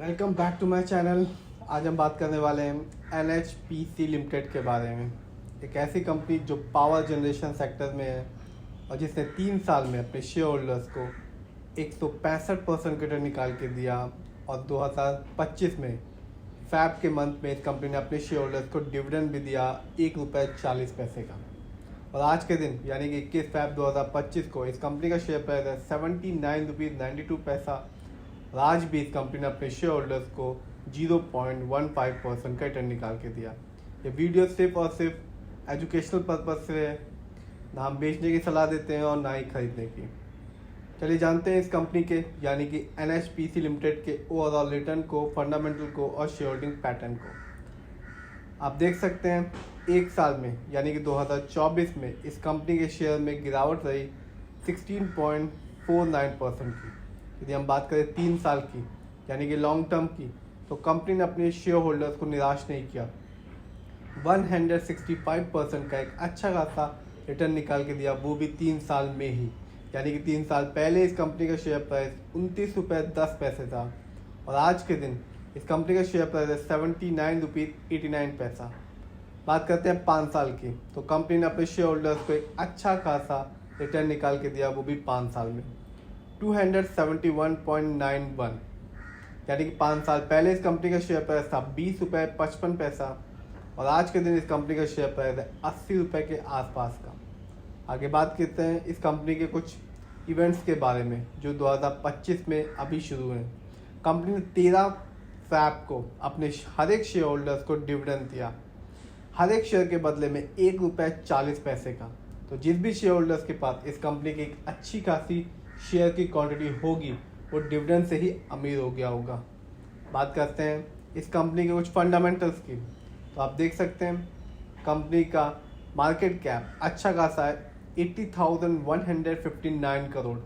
Welcome back to my channel. आज हम बात करने वाले हैं NHPC लिमिटेड के बारे में। एक ऐसी कंपनी जो पावर जनरेशन सेक्टर में है और जिसने 3 साल में अपने शेयर होल्डर्स को 165% रिटर्न निकाल के दिया और 2025 में फैब के मंथ में इस कंपनी ने अपने शेयर होल्डर्स को डिविडेंड भी दिया ₹1.40 का। और आज के दिन यानी कि 21 फैब 2025 को इस कंपनी का शेयर प्राइस है ₹79.92 और आज भी इस कंपनी ने अपने शेयर होल्डर्स को 0.15% का रिटर्न निकाल के दिया। ये वीडियो सिर्फ और सिर्फ एजुकेशनल पर्पज से है, ना हम बेचने की सलाह देते हैं और ना ही खरीदने की। चलिए जानते हैं इस कंपनी के यानी कि NHPC लिमिटेड के ओवरऑल रिटर्न को, फंडामेंटल को और शेयर होल्डिंग पैटर्न को। आप देख सकते हैं एक साल में यानी कि 2024 में इस कंपनी के शेयर में गिरावट रही 16.49% की। यदि हम बात करें 3 साल की यानी कि लॉन्ग टर्म की, तो कंपनी ने अपने शेयर होल्डर्स को निराश नहीं किया। 165% का एक अच्छा खासा रिटर्न निकाल के दिया, वो भी 3 साल में ही। यानी कि 3 साल पहले इस कंपनी का शेयर प्राइस ₹29.10 था और आज के दिन इस कंपनी का शेयर प्राइस है ₹79.89। बात करते हैं 5 साल की, तो कंपनी ने अपने शेयर होल्डर्स को एक अच्छा खासा रिटर्न निकाल के दिया, वो भी 5 साल में 271.91। यानी कि 5 साल पहले इस कंपनी का शेयर प्राइस था ₹20.55 और आज के दिन इस कंपनी का शेयर प्राइस है ₹80 के आसपास का। आगे बात करते हैं इस कंपनी के कुछ इवेंट्स के बारे में जो 2025 में अभी शुरू हैं। कंपनी ने 13 फैब को अपने हर एक शेयर होल्डर्स को डिविडेंड दिया, हर एक शेयर के बदले में ₹1.40 का। तो जिस भी शेयर होल्डर्स के पास इस कंपनी की एक अच्छी खासी शेयर की क्वांटिटी होगी वो डिविडेंड से ही अमीर हो गया होगा। बात करते हैं इस कंपनी के कुछ फंडामेंटल्स की, तो आप देख सकते हैं कंपनी का मार्केट कैप अच्छा खासा है 80,159 करोड़,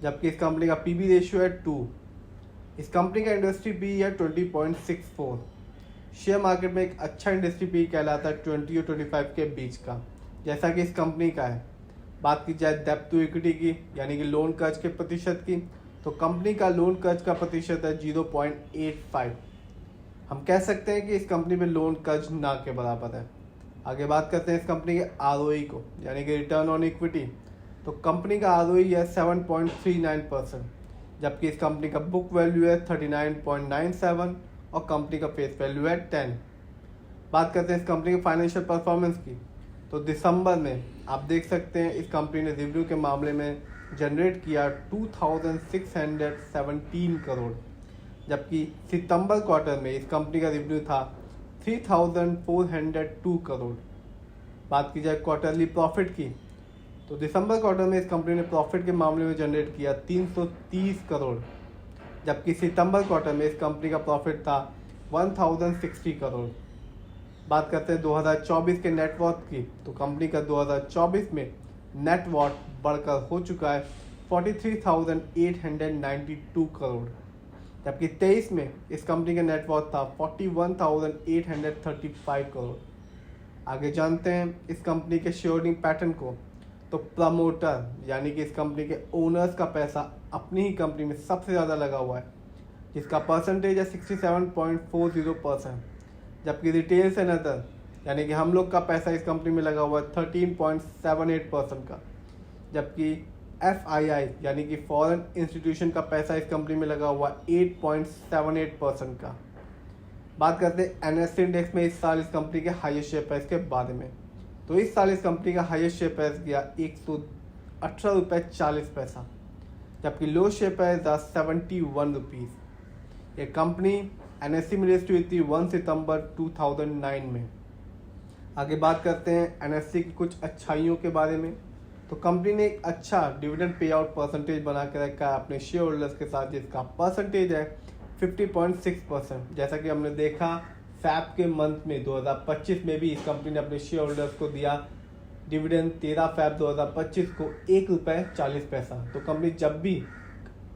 जबकि इस कंपनी का PB रेशियो है 2। इस कंपनी का इंडस्ट्री पी है 20.64। शेयर मार्केट में एक अच्छा इंडस्ट्री पी कहलाता है 20 और 25 के बीच का, जैसा कि इस कंपनी का है। बात की जाए डेब्ट टू इक्विटी की यानी कि लोन कर्ज के प्रतिशत की, तो कंपनी का लोन कर्ज का प्रतिशत है 0.85। हम कह सकते हैं कि इस कंपनी में लोन कर्ज ना के बराबर है। आगे बात करते हैं इस कंपनी के ROE को यानी कि रिटर्न ऑन इक्विटी, तो कंपनी का ROE है 7.39%, जबकि इस कंपनी का बुक वैल्यू है 39.97 और कंपनी का फेस वैल्यू है 10। बात करते हैं इस कंपनी के फाइनेंशियल परफॉर्मेंस की, तो दिसंबर में आप देख सकते हैं इस कंपनी ने रेवेन्यू के मामले में जनरेट किया 2,617 करोड़, जबकि सितंबर क्वार्टर में इस कंपनी का रेवेन्यू था 3,402 करोड़। बात की जाए क्वार्टरली प्रॉफिट की, तो दिसंबर क्वार्टर में इस कंपनी ने प्रॉफिट के मामले में जनरेट किया 330 करोड़, जबकि सितंबर क्वार्टर में इस कंपनी का प्रॉफिट था 1,060 करोड़। बात करते हैं 2024 के नेटवर्थ की, तो कंपनी का 2024 में नेटवर्थ बढ़कर हो चुका है 43,892 करोड़, जबकि 23 में इस कंपनी का नेटवर्थ था 41,835 करोड़। आगे जानते हैं इस कंपनी के शेयर होल्डिंग पैटर्न को, तो प्रमोटर यानी कि इस कंपनी के ओनर्स का पैसा अपनी ही कंपनी में सबसे ज़्यादा लगा हुआ है, जिसका परसेंटेज है 67.40%, जबकि रिटेल एंड अदर यानी कि हम लोग का पैसा इस कंपनी में लगा हुआ है 13.78% का, जबकि FII यानी कि फॉरेन इंस्टीट्यूशन का पैसा इस कंपनी में लगा हुआ है 8.78% का। बात करते हैं NSE इंडेक्स में इस साल इस कंपनी के हाईएस्ट शेयर प्राइस के बारे में, तो इस साल इस कंपनी का हाईएस्ट शेयर प्राइस गया ₹118.40, जबकि लो शेयर प्राइस था ₹71। ये कंपनी NSE में लिस्ट हुई थी 1 सितंबर 2009 में। आगे बात करते हैं NSE की कुछ अच्छाइयों के बारे में, तो कंपनी ने एक अच्छा डिविडेंड पे आउट परसेंटेज बना के रखा है अपने शेयर होल्डर्स के साथ, जिसका परसेंटेज है 50.6%। जैसा कि हमने देखा फैब के मंथ में 2025 में भी इस कंपनी ने अपने शेयर होल्डर्स को दिया डिविडेंड 13 फैब 2025 को ₹1.40। तो कंपनी जब भी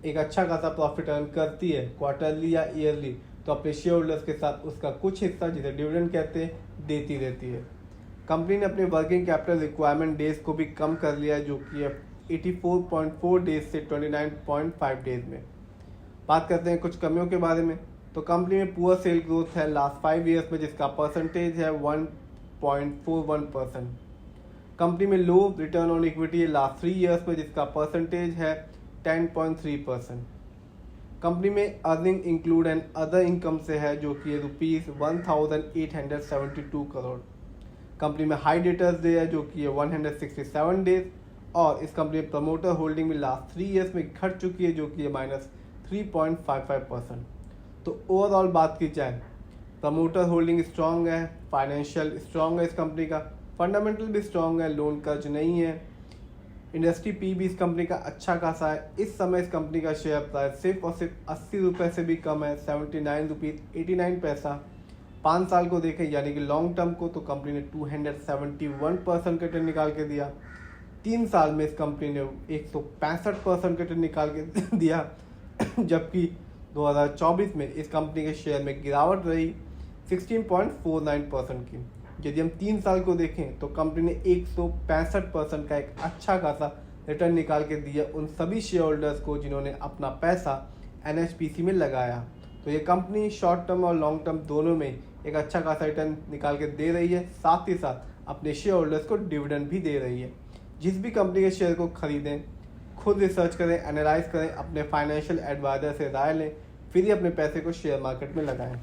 एक अच्छा खासा प्रॉफिट अर्न करती है क्वार्टरली या ईयरली, तो अपने शेयर होल्डर्स के साथ उसका कुछ हिस्सा जिसे डिविडेंड कहते हैं देती रहती है। कंपनी ने अपने वर्किंग कैपिटल रिक्वायरमेंट डेज को भी कम कर लिया है, जो कि है 84.4 डेज से 29.5 डेज में। बात करते हैं कुछ कमियों के बारे में, तो कंपनी में पुअर सेल ग्रोथ है लास्ट 5 ईयर्स में, जिसका परसेंटेज है 1.41%। कंपनी में लो रिटर्न ऑन इक्विटी है लास्ट 3 ईयर्स में, जिसका परसेंटेज है 10.3%। कंपनी में earning include and other income से है जो कि ₹1,872 करोड़। कंपनी में हाई डेटर्स डे है जो कि 167 डेज, और इस कंपनी में प्रमोटर होल्डिंग में लास्ट 3 ईयर्स में घट चुकी है जो कि -3.55%। तो ओवरऑल बात की जाए, प्रमोटर होल्डिंग स्ट्रांग है, फाइनेंशियल स्ट्रांग है इस कंपनी का, फंडामेंटल भी स्ट्रांग है, लोन कर्ज नहीं है, इंडस्ट्री पी भी इस कंपनी का अच्छा खासा है। इस समय इस कंपनी का शेयर प्राइस सिर्फ और सिर्फ 80 रुपये से भी कम है, 79 पैसा। 5 साल को देखें यानी कि लॉन्ग टर्म को, तो कंपनी ने 271% रिटर्न निकाल के दिया। 3 साल में इस कंपनी ने 165% रिटर्न निकाल के दिया, जबकि 2024 में इस कंपनी के शेयर में गिरावट रही 16.49% की। यदि हम 3 साल को देखें तो कंपनी ने 165% का एक अच्छा खासा रिटर्न निकाल के दिया उन सभी शेयर होल्डर्स को जिन्होंने अपना पैसा NHPC में लगाया। तो ये कंपनी शॉर्ट टर्म और लॉन्ग टर्म दोनों में एक अच्छा खासा रिटर्न निकाल के दे रही है, साथ ही साथ अपने शेयर होल्डर्स को डिविडेंड भी दे रही है। जिस भी कंपनी के शेयर को खरीदें, खुद रिसर्च करें, एनालाइज करें, अपने फाइनेंशियल एडवाइजर से राय लें, फिर ही अपने पैसे को शेयर मार्केट में लगाएं।